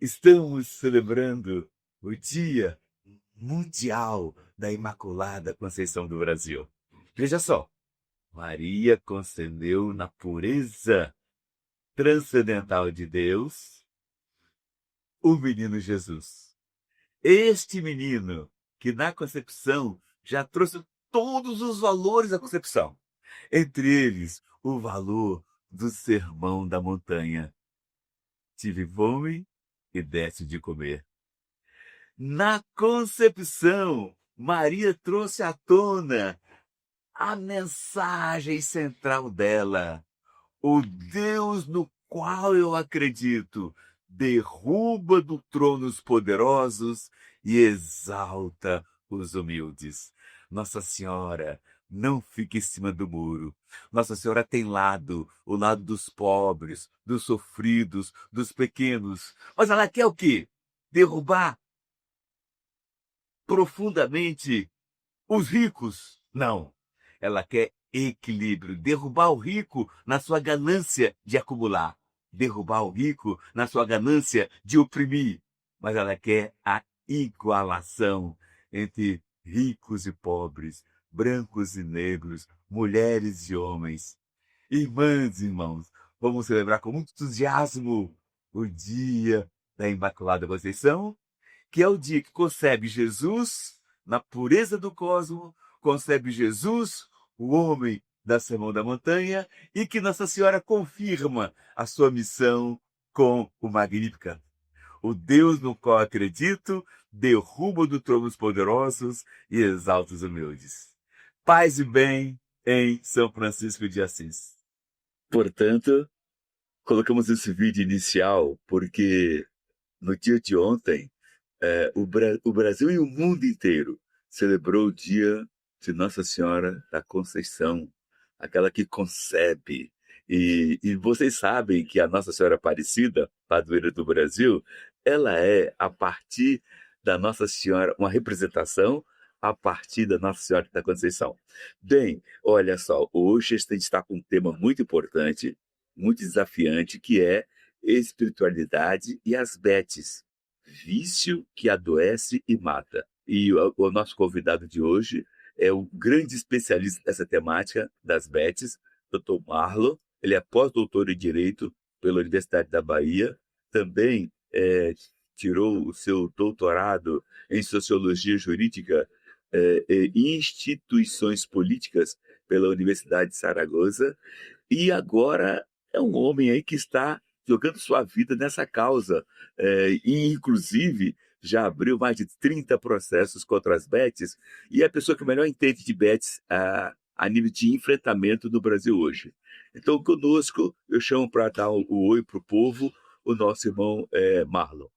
Estamos celebrando o Dia Mundial da Imaculada Conceição do Brasil. Veja só, Maria concebeu na pureza transcendental de Deus o menino Jesus. Este menino que na concepção já trouxe todos os valores da concepção, entre eles o valor do sermão da montanha. Tive fome e deste de comer. Na concepção, Maria trouxe à tona a mensagem central dela. O Deus no qual eu acredito derruba do trono os poderosos e exalta os humildes. Nossa Senhora não fica em cima do muro. Nossa Senhora tem lado, o lado dos pobres, dos sofridos, dos pequenos. Mas ela quer o quê? Derrubar profundamente os ricos? Não. Ela quer equilíbrio, derrubar o rico na sua ganância de acumular, derrubar o rico na sua ganância de oprimir. Mas ela quer a igualação entre ricos e pobres, brancos e negros, mulheres e homens. Irmãs e irmãos, vamos celebrar com muito entusiasmo o Dia da Imaculada Conceição, que é o dia que concebe Jesus na pureza do cosmos, concebe Jesus, o homem da Sermão da Montanha, e que Nossa Senhora confirma a sua missão com o Magnificat. O Deus no qual acredito derruba do trono os poderosos e exalta os humildes. Paz e bem em São Francisco de Assis. Portanto, colocamos esse vídeo inicial porque no dia de ontem, o Brasil e o mundo inteiro celebrou o dia de Nossa Senhora da Conceição, aquela que concebe. E vocês sabem que a Nossa Senhora Aparecida, padroeira do Brasil, ela é, a partir da Nossa Senhora, uma representação a partir da Nossa Senhora da Conceição. Bem, olha só, hoje a gente está com um tema muito importante, muito desafiante, que é espiritualidade e as betes. Vício que adoece e mata. E o nosso convidado de hoje é o grande especialista dessa temática das betes, Dr. Marlon. Ele é pós-doutor em Direito pela Universidade da Bahia. Também tirou o seu doutorado em Sociologia Jurídica e Instituições Políticas pela Universidade de Saragoça. E agora é um homem aí que está jogando sua vida nessa causa. E, inclusive, já abriu mais de 30 processos contra as betes, e é a pessoa que melhor entende de betes a nível de enfrentamento no Brasil hoje. Então, conosco, eu chamo para dar o oi para o povo, o nosso irmão Marlon.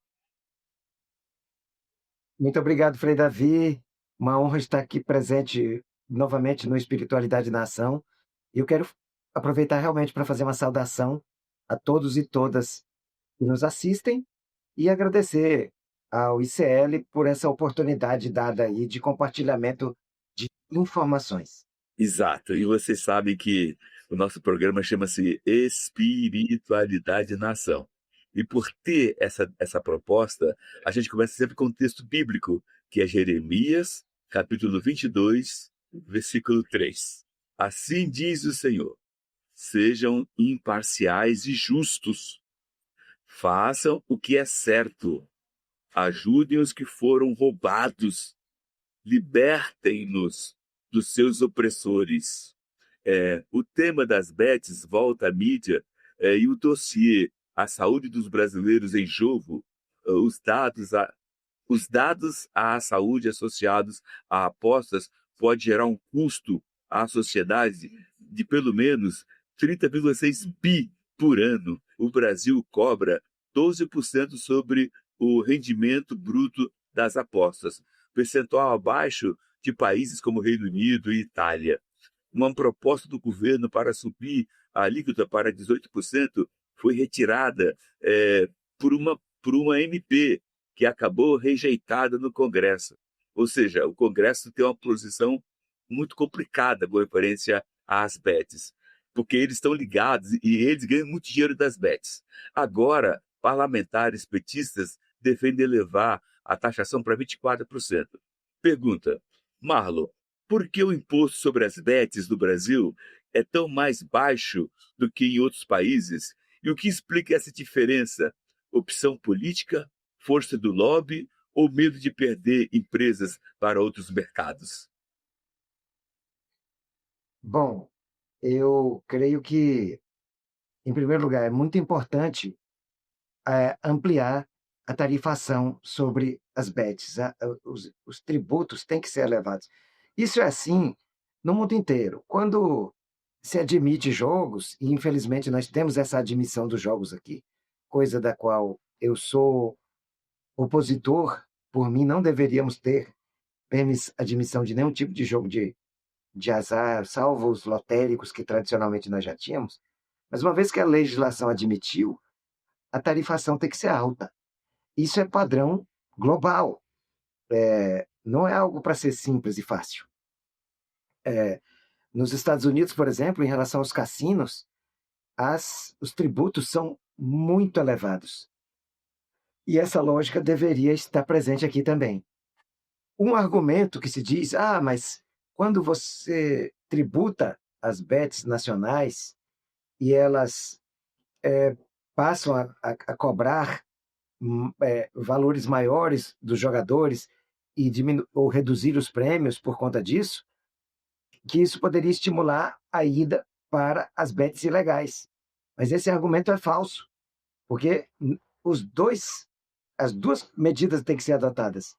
Muito obrigado, Frei Davi. Uma honra estar aqui presente novamente no Espiritualidade na Ação. E eu quero aproveitar realmente para fazer uma saudação a todos e todas que nos assistem e agradecer ao ICL por essa oportunidade dada aí de compartilhamento de informações. Exato. E vocês sabem que o nosso programa chama-se Espiritualidade na Ação. E por ter essa proposta, a gente começa sempre com um texto bíblico, que é Jeremias, capítulo 22, versículo 3. Assim diz o Senhor: sejam imparciais e justos. Façam o que é certo. Ajudem os que foram roubados. Libertem-nos dos seus opressores. O tema das betes volta à mídia e o dossiê A Saúde dos Brasileiros em Jogo, os dados à saúde associados a apostas pode gerar um custo à sociedade de pelo menos 30,6 bi por ano. O Brasil cobra 12% sobre o rendimento bruto das apostas, percentual abaixo de países como Reino Unido e Itália. Uma proposta do governo para subir a alíquota para 18% foi retirada por uma MP que acabou rejeitada no Congresso. Ou seja, o Congresso tem uma posição muito complicada com referência às bets, porque eles estão ligados e eles ganham muito dinheiro das bets. Agora, parlamentares petistas defendem elevar a taxação para 24%. Pergunta, Marlon, por que o imposto sobre as bets do Brasil é tão mais baixo do que em outros países? E o que explica essa diferença? Opção política, força do lobby ou medo de perder empresas para outros mercados? Bom, eu creio que, em primeiro lugar, é muito importante ampliar a tarifação sobre as bets. Os tributos têm que ser elevados. Isso é assim no mundo inteiro. Quando se admite jogos, e infelizmente nós temos essa admissão dos jogos aqui, coisa da qual eu sou opositor, por mim não deveríamos ter admissão de nenhum tipo de jogo de azar, salvo os lotéricos que tradicionalmente nós já tínhamos. Mas uma vez que a legislação admitiu, a tarifação tem que ser alta. Isso é padrão global. Não é algo para ser simples e fácil. Nos Estados Unidos, por exemplo, em relação aos cassinos, os tributos são muito elevados. E essa lógica deveria estar presente aqui também. Um argumento que se diz, mas quando você tributa as bets nacionais e elas passam a cobrar valores maiores dos jogadores e ou reduzir os prêmios por conta disso, que isso poderia estimular a ida para as bets ilegais. Mas esse argumento é falso, porque as duas medidas têm que ser adotadas.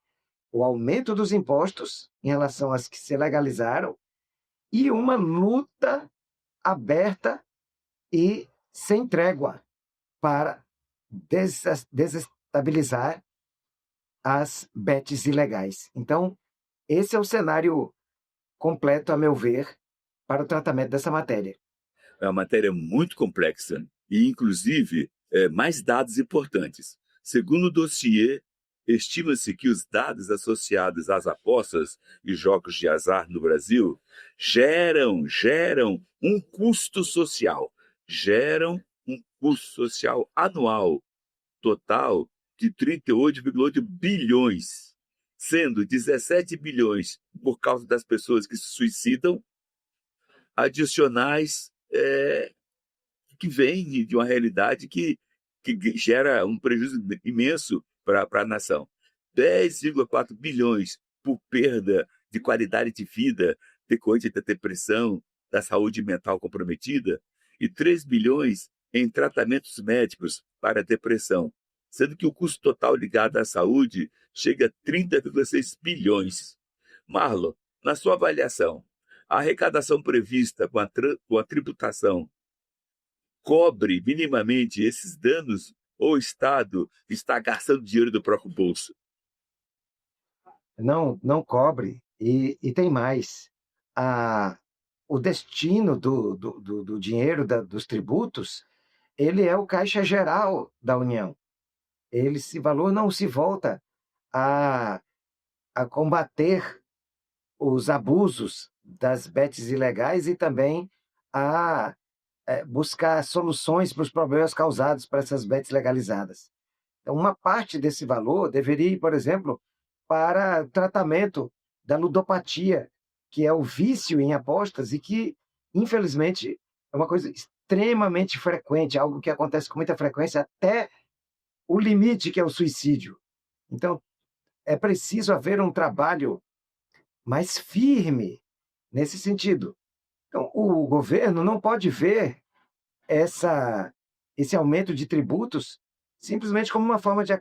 O aumento dos impostos em relação às que se legalizaram e uma luta aberta e sem trégua para desestabilizar as bets ilegais. Então, esse é o cenário completo, a meu ver, para o tratamento dessa matéria. É uma matéria muito complexa e, inclusive, mais dados importantes. Segundo o dossiê, estima-se que os dados associados às apostas e jogos de azar no Brasil geram um custo social, geram um custo social anual total de 38,8 bilhões, sendo 17 bilhões por causa das pessoas que se suicidam, adicionais que vêm de uma realidade que gera um prejuízo imenso para a nação. 10,4 bilhões por perda de qualidade de vida decorrente da depressão, da saúde mental comprometida, e 3 bilhões em tratamentos médicos para a depressão, sendo que o custo total ligado à saúde chega a 30,6 bilhões. Marlon, na sua avaliação, a arrecadação prevista com a tributação cobre minimamente esses danos ou o Estado está gastando dinheiro do próprio bolso? Não cobre. E tem mais. O destino do dinheiro dos tributos, ele é o caixa geral da União. Esse valor não se volta a combater os abusos das bets ilegais e também a buscar soluções para os problemas causados por essas bets legalizadas. Então, uma parte desse valor deveria ir, por exemplo, para tratamento da ludopatia, que é o vício em apostas e que, infelizmente, é uma coisa extremamente frequente, algo que acontece com muita frequência, até o limite que é o suicídio. Então, é preciso haver um trabalho mais firme nesse sentido. Então, o governo não pode ver esse aumento de tributos simplesmente como uma forma de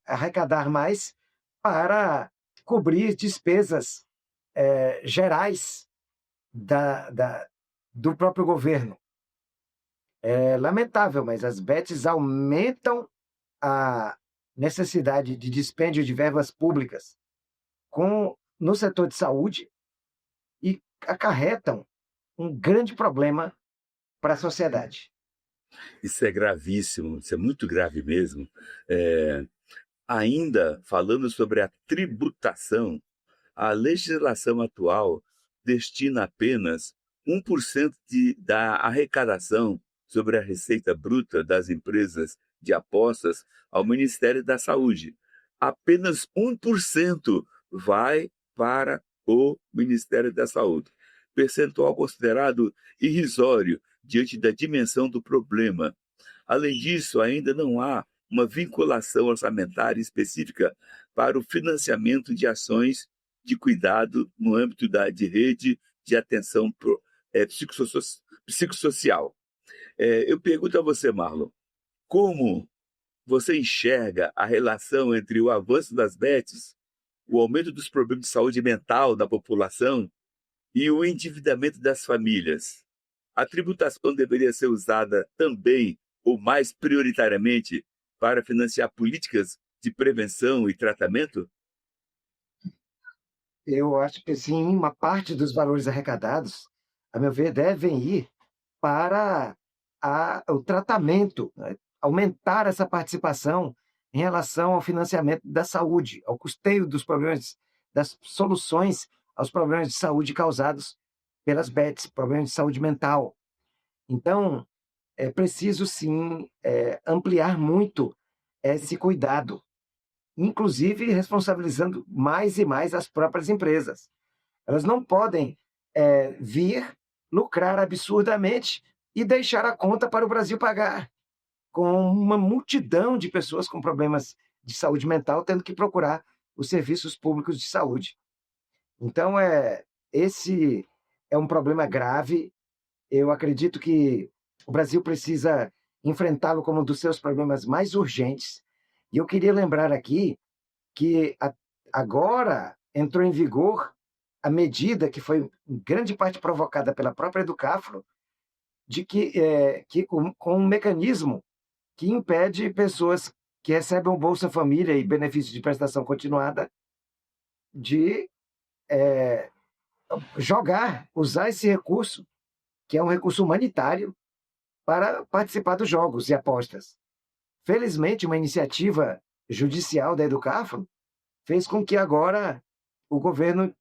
arrecadar mais para cobrir despesas gerais do próprio governo. É lamentável, mas as bets aumentam a necessidade de dispêndio de verbas públicas no setor de saúde e acarretam um grande problema para a sociedade. Isso é gravíssimo, isso é muito grave mesmo. Ainda falando sobre a tributação, a legislação atual destina apenas 1% da arrecadação sobre a receita bruta das empresas de apostas ao Ministério da Saúde. Apenas 1% vai para o Ministério da Saúde. Percentual considerado irrisório diante da dimensão do problema. Além disso, ainda não há uma vinculação orçamentária específica para o financiamento de ações de cuidado no âmbito de rede de atenção psicossocial. Eu pergunto a você, Marlon, como você enxerga a relação entre o avanço das bets, o aumento dos problemas de saúde mental da população e o endividamento das famílias? A tributação deveria ser usada também, ou mais prioritariamente, para financiar políticas de prevenção e tratamento? Eu acho que sim, uma parte dos valores arrecadados, a meu ver, devem ir para o tratamento, né? Aumentar essa participação em relação ao financiamento da saúde, ao custeio dos problemas, das soluções aos problemas de saúde causados pelas bets, problemas de saúde mental. Então, é preciso sim ampliar muito esse cuidado, inclusive responsabilizando mais e mais as próprias empresas. Elas não podem vir lucrar absurdamente e deixar a conta para o Brasil pagar, com uma multidão de pessoas com problemas de saúde mental tendo que procurar os serviços públicos de saúde. Então, esse é um problema grave. Eu acredito que o Brasil precisa enfrentá-lo como um dos seus problemas mais urgentes. E eu queria lembrar aqui que agora entrou em vigor a medida que foi em grande parte provocada pela própria Educafro, de que com um mecanismo que impede pessoas que recebem o Bolsa Família e benefício de prestação continuada de usar esse recurso, que é um recurso humanitário, para participar dos jogos e apostas. Felizmente, uma iniciativa judicial da Educafro fez com que agora o governo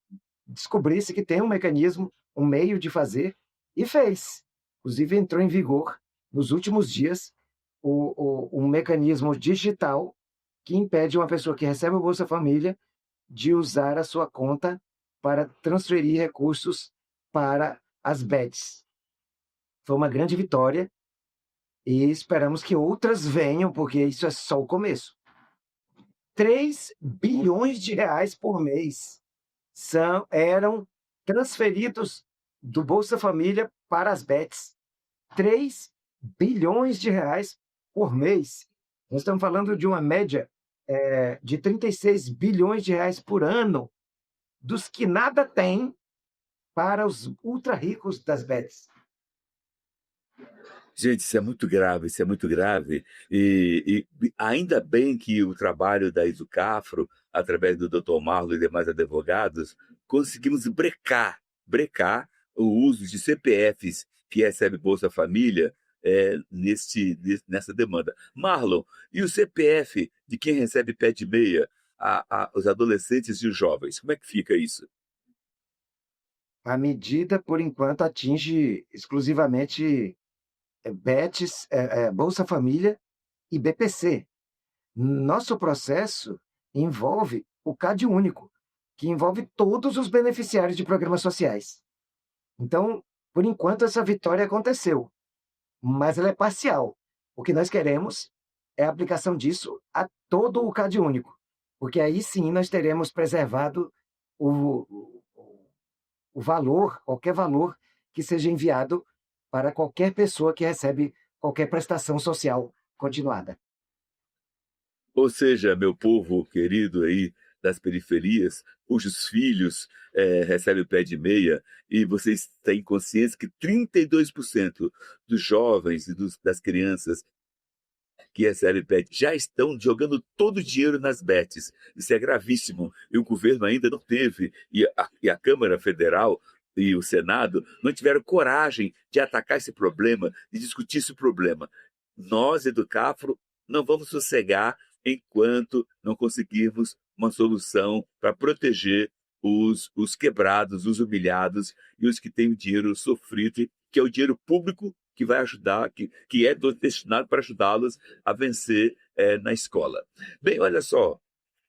descobrisse que tem um mecanismo, um meio de fazer, e fez. Inclusive, entrou em vigor, nos últimos dias, um mecanismo digital que impede uma pessoa que recebe o Bolsa Família de usar a sua conta para transferir recursos para as bets. Foi uma grande vitória e esperamos que outras venham, porque isso é só o começo. 3 bilhões de reais por mês eram transferidos do Bolsa Família para as bets. 3 bilhões de reais por mês. Nós estamos falando de uma média de 36 bilhões de reais por ano, dos que nada têm, para os ultra ricos das bets. Gente, isso é muito grave, isso é muito grave. E ainda bem que o trabalho da Educafro, através do Dr. Marlon e demais advogados, conseguimos brecar o uso de CPFs que recebe Bolsa Família nessa demanda. Marlon, e o CPF de quem recebe pé de meia, os adolescentes e os jovens, como é que fica isso? A medida, por enquanto, atinge exclusivamente bets, Bolsa Família e BPC. Nosso processo envolve o CAD único, que envolve todos os beneficiários de programas sociais. Então, por enquanto, essa vitória aconteceu, mas ela é parcial. O que nós queremos é a aplicação disso a todo o CAD único, porque aí sim nós teremos preservado o valor, qualquer valor que seja enviado para qualquer pessoa que recebe qualquer prestação social continuada. Ou seja, meu povo querido aí das periferias, cujos filhos recebem o pé de meia, e vocês têm consciência que 32% dos jovens e das crianças que recebem pé já estão jogando todo o dinheiro nas bets. Isso é gravíssimo. E o governo ainda não teve, e a Câmara Federal e o Senado não tiveram coragem de atacar esse problema, de discutir esse problema. Nós, Educafro, não vamos sossegar enquanto não conseguirmos uma solução para proteger os quebrados, os humilhados e os que têm o dinheiro sofrido, que é o dinheiro público que vai ajudar, que é destinado para ajudá-los a vencer na escola. Bem, olha só,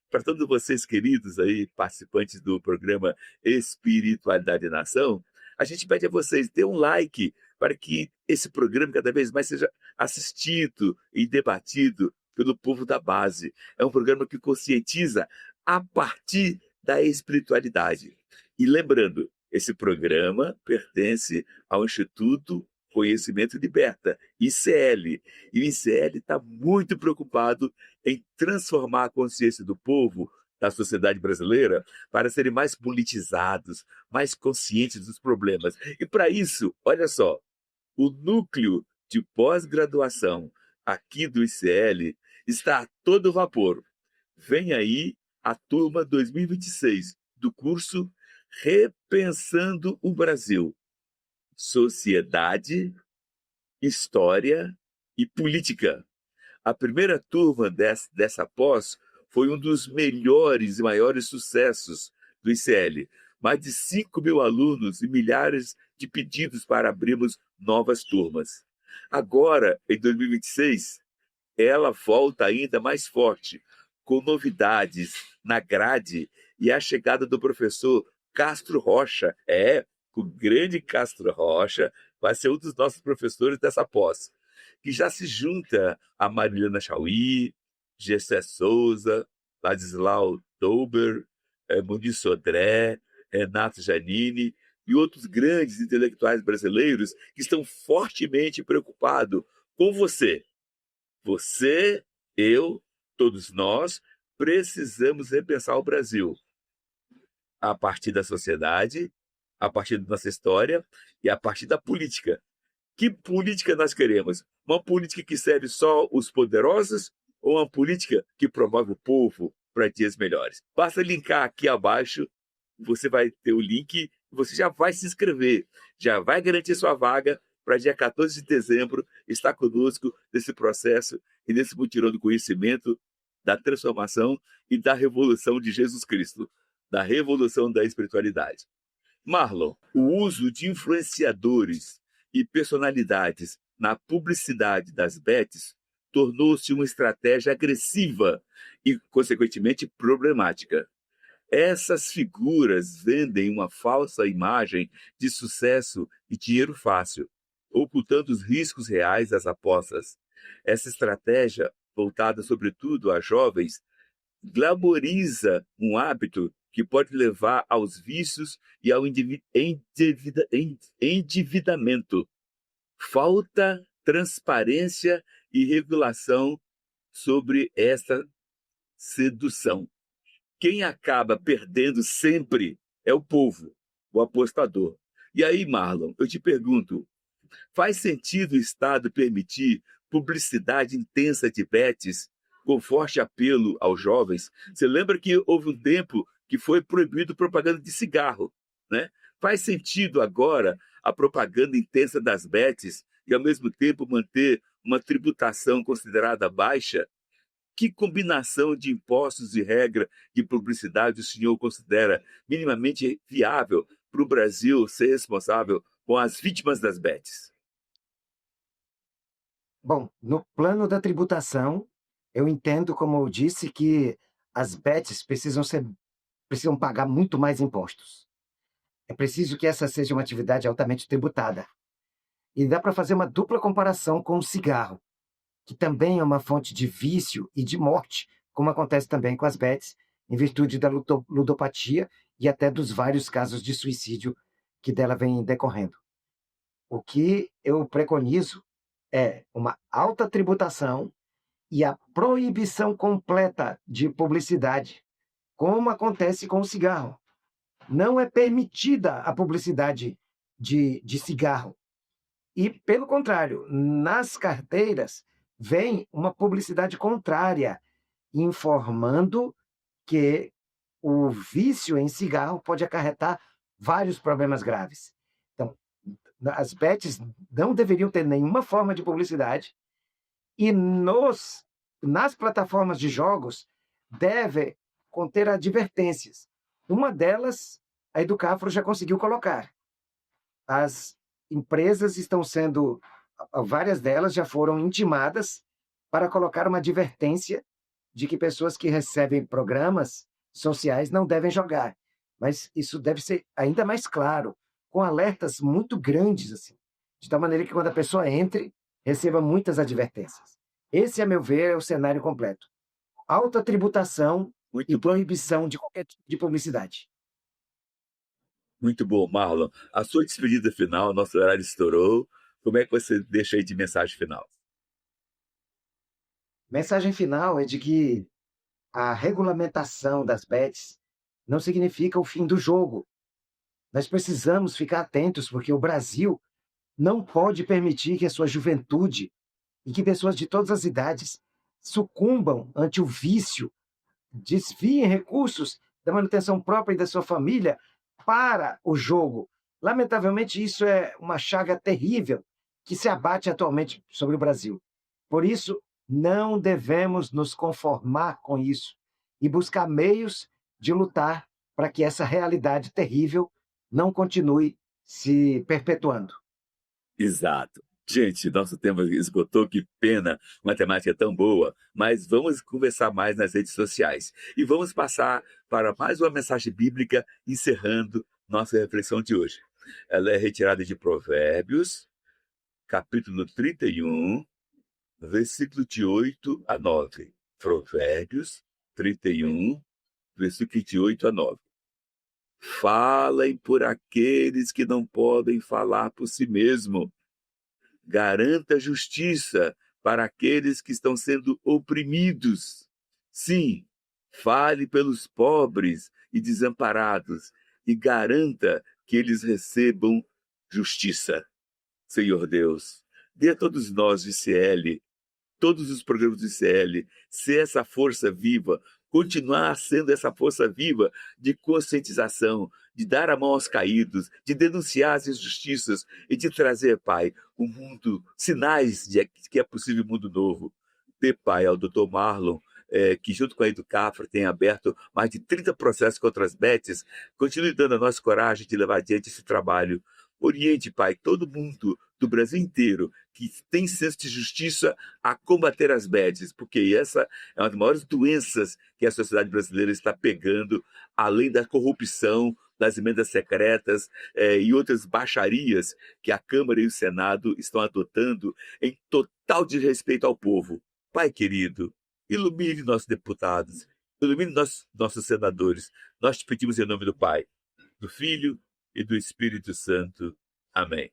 para todos vocês queridos aí, participantes do programa Espiritualidade e Nação, a gente pede a vocês, dê um like para que esse programa cada vez mais seja assistido e debatido pelo povo da base. É um programa que conscientiza a partir da espiritualidade. E lembrando, esse programa pertence ao Instituto Conhecimento Liberta, ICL. E o ICL está muito preocupado em transformar a consciência do povo, da sociedade brasileira, para serem mais politizados, mais conscientes dos problemas. E para isso, olha só, o núcleo de pós-graduação aqui do ICL está a todo vapor. Vem aí a turma 2026 do curso Repensando o Brasil. Sociedade, História e Política. A primeira turma dessa pós foi um dos melhores e maiores sucessos do ICL. Mais de 5.000 alunos e milhares de pedidos para abrirmos novas turmas. Agora, em 2026, ela volta ainda mais forte, com novidades na grade e a chegada do professor Castro Rocha. O grande Castro Rocha vai ser um dos nossos professores dessa pós, que já se junta a Marilena Chauí, Gessé Souza, Ladislau Tauber, Muniz Sodré, Renato Giannini e outros grandes intelectuais brasileiros que estão fortemente preocupados com você. Você, eu, todos nós, precisamos repensar o Brasil a partir da sociedade, a partir da nossa história e a partir da política. Que política nós queremos? Uma política que serve só os poderosos ou uma política que promove o povo para dias melhores? Basta linkar aqui abaixo, você vai ter o link, você já vai se inscrever, já vai garantir sua vaga para dia 14 de dezembro estar conosco nesse processo e nesse mutirão do conhecimento, da transformação e da revolução de Jesus Cristo, da revolução da espiritualidade. Marlon, o uso de influenciadores e personalidades na publicidade das bets tornou-se uma estratégia agressiva e, consequentemente, problemática. Essas figuras vendem uma falsa imagem de sucesso e dinheiro fácil, ocultando os riscos reais das apostas. Essa estratégia, voltada sobretudo a jovens, glamoriza um hábito que pode levar aos vícios e ao endividamento. Falta transparência e regulação sobre esta sedução. Quem acaba perdendo sempre é o povo, o apostador. E aí, Marlon, eu te pergunto, faz sentido o Estado permitir publicidade intensa de bets com forte apelo aos jovens? Você lembra que houve um tempo que foi proibido propaganda de cigarro, né? Faz sentido agora a propaganda intensa das bets e, ao mesmo tempo, manter uma tributação considerada baixa? Que combinação de impostos e regra de publicidade o senhor considera minimamente viável para o Brasil ser responsável com as vítimas das bets? Bom, no plano da tributação, eu entendo, como eu disse, que as bets precisam pagar muito mais impostos. É preciso que essa seja uma atividade altamente tributada. E dá para fazer uma dupla comparação com o cigarro, que também é uma fonte de vício e de morte, como acontece também com as bets, em virtude da ludopatia e até dos vários casos de suicídio que dela vem decorrendo. O que eu preconizo é uma alta tributação e a proibição completa de publicidade, como acontece com o cigarro. Não é permitida a publicidade de cigarro. E, pelo contrário, nas carteiras vem uma publicidade contrária, informando que o vício em cigarro pode acarretar vários problemas graves. Então, as bets não deveriam ter nenhuma forma de publicidade e nos nas plataformas de jogos deve conter advertências. Uma delas, a Educafro já conseguiu colocar. As empresas estão sendo, várias delas já foram intimadas para colocar uma advertência de que pessoas que recebem programas sociais não devem jogar. Mas isso deve ser ainda mais claro, com alertas muito grandes, assim, de tal maneira que quando a pessoa entre, receba muitas advertências. Esse, a meu ver, é o cenário completo. Alta tributação e proibição de qualquer tipo de publicidade. Muito bom, Marlon. A sua despedida final, nosso horário estourou. Como é que você deixa aí de mensagem final? Mensagem final é de que a regulamentação das bets não significa o fim do jogo. Nós precisamos ficar atentos, porque o Brasil não pode permitir que a sua juventude e que pessoas de todas as idades sucumbam ante o vício, desviem recursos da manutenção própria e da sua família para o jogo. Lamentavelmente, isso é uma chaga terrível que se abate atualmente sobre o Brasil. Por isso, não devemos nos conformar com isso e buscar meios de lutar para que essa realidade terrível não continue se perpetuando. Exato. Gente, nosso tempo esgotou, que pena, uma temática tão boa, mas vamos conversar mais nas redes sociais. E vamos passar para mais uma mensagem bíblica, encerrando nossa reflexão de hoje. Ela é retirada de Provérbios, capítulo 31, versículo de 8 a 9. Provérbios 31, versículo de 8 a 9. Falem por aqueles que não podem falar por si mesmo. Garanta justiça para aqueles que estão sendo oprimidos. Sim, fale pelos pobres e desamparados e garanta que eles recebam justiça. Senhor Deus, dê a todos nós de CL, todos os programas de CL, ser essa força viva, continuar sendo essa força viva de conscientização, de dar a mão aos caídos, de denunciar as injustiças e de trazer, Pai, um mundo, sinais de que é possível um mundo novo. Dê, Pai, ao Dr. Marlon, que junto com a Educafro tem aberto mais de 30 processos contra as bets, continue dando a nós coragem de levar adiante esse trabalho. Oriente, Pai, todo mundo do Brasil inteiro que tem senso de justiça a combater as bets, porque essa é uma das maiores doenças que a sociedade brasileira está pegando, além da corrupção, das emendas secretas e outras baixarias que a Câmara e o Senado estão adotando em total desrespeito ao povo. Pai querido, ilumine nossos deputados, ilumine nossos senadores. Nós te pedimos em nome do Pai, do Filho e do Espírito Santo. Amém.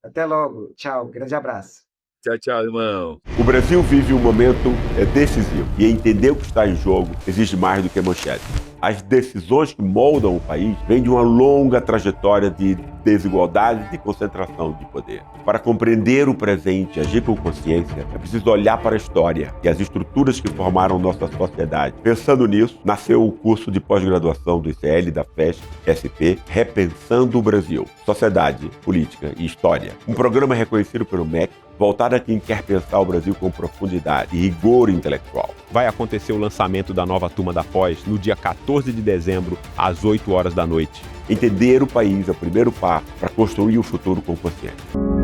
Até logo. Tchau. Grande abraço. Tchau, tchau, irmão. O Brasil vive um momento decisivo e entender o que está em jogo exige mais do que manchete. As decisões que moldam o país vêm de uma longa trajetória de desigualdade e de concentração de poder. Para compreender o presente e agir com consciência, é preciso olhar para a história e as estruturas que formaram nossa sociedade. Pensando nisso, nasceu o curso de pós-graduação do ICL da FESP, SP, Repensando o Brasil, Sociedade, Política e História. Um programa reconhecido pelo MEC, voltado a quem quer pensar o Brasil com profundidade e rigor intelectual. Vai acontecer o lançamento da nova turma da Pós no dia 14 de dezembro, às 8 horas da noite. Entender o país é o primeiro passo para construir o futuro com consciência.